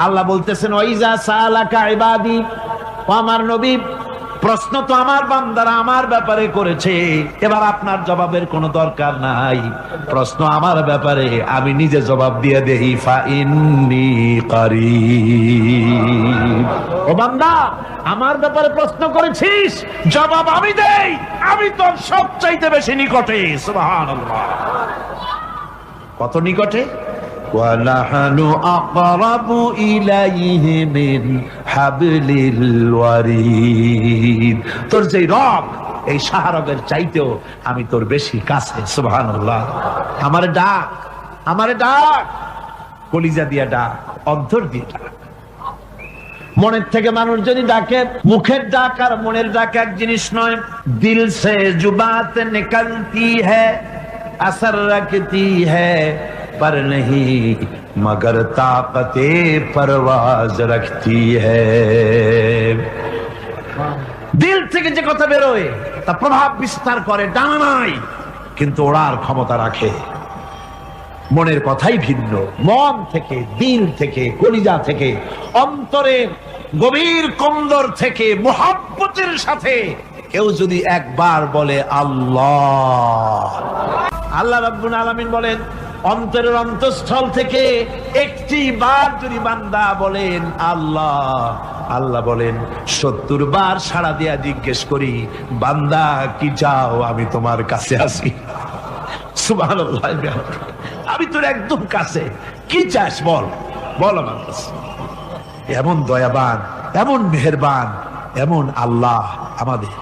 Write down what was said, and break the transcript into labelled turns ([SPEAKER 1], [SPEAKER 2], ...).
[SPEAKER 1] আল্লাহ বলতেছেন ওয়াইজা সালাকা ইবাদি, ও আমার নবী প্রশ্ন তো আমার বান্দারা আমার ব্যাপারে করেছে, এবার আপনার জবাবের কোনো দরকার নাই, প্রশ্ন আমার ব্যাপারে আমি নিজে জবাব দিয়ে দেই। ফা ইন্নী কারীব, ও বান্দা আমার ব্যাপারে প্রশ্ন করেছিস, জবাব আমি দেই, আমি তোর সবচাইতে বেশি নিকটে। সুবহানাল্লাহ, কত নিকটে? وَنَحْنُ أَقْرَبُ إِلَيْهِ مِنْ حَبْلِ الْوَرِيدِ, তোর যে রব এই শাহরগের চাইতেও আমি তোর বেশি কাছে। সুবহানাল্লাহ, আমারে ডাক, আমারে ডাক, কলিজা দিয়া ডাক, অন্তর দিয়ে ডাক। মনের থেকে মানুষ যদি ডাকে, মুখের ডাক আর মনের ডাক এক জিনিস নয়। দিল সে জুবাত নিকলতি হ্যায়, असर रखती है पर नहीं मगर ताकते परवाज रखती है। দিল থেকে যে কথা বেরোয় তা প্রভাব বিস্তার করে, ডানা নাই কিন্তু ওড়ার ক্ষমতা রাখে। মনের কথাই ভিন্ন, মন থেকে, দিল থেকে, কলিজা থেকে, অন্তরের গভীর কন্দর থেকে মুহাব্বতের সাথে কেউ যদি একবার বলে আল্লাহ, আল্লাহ রাব্বুল আলামিন বলেন অন্তরের অন্তঃস্থল থেকে একটি বার যদি বান্দা বলেন আল্লাহ, আল্লাহ বলেন 70 বার সাড়া দিয়া জিজ্ঞেস করি বান্দা কি চাও, আমি তোমার কাছে আছি। সুবহানাল্লাহ, আমি তোর একদম কাছে, কি চাস বল, বল আমার কাছে। এমন দয়াবান, এমন মেহেরবান, এমন আল্লাহ আমাদের।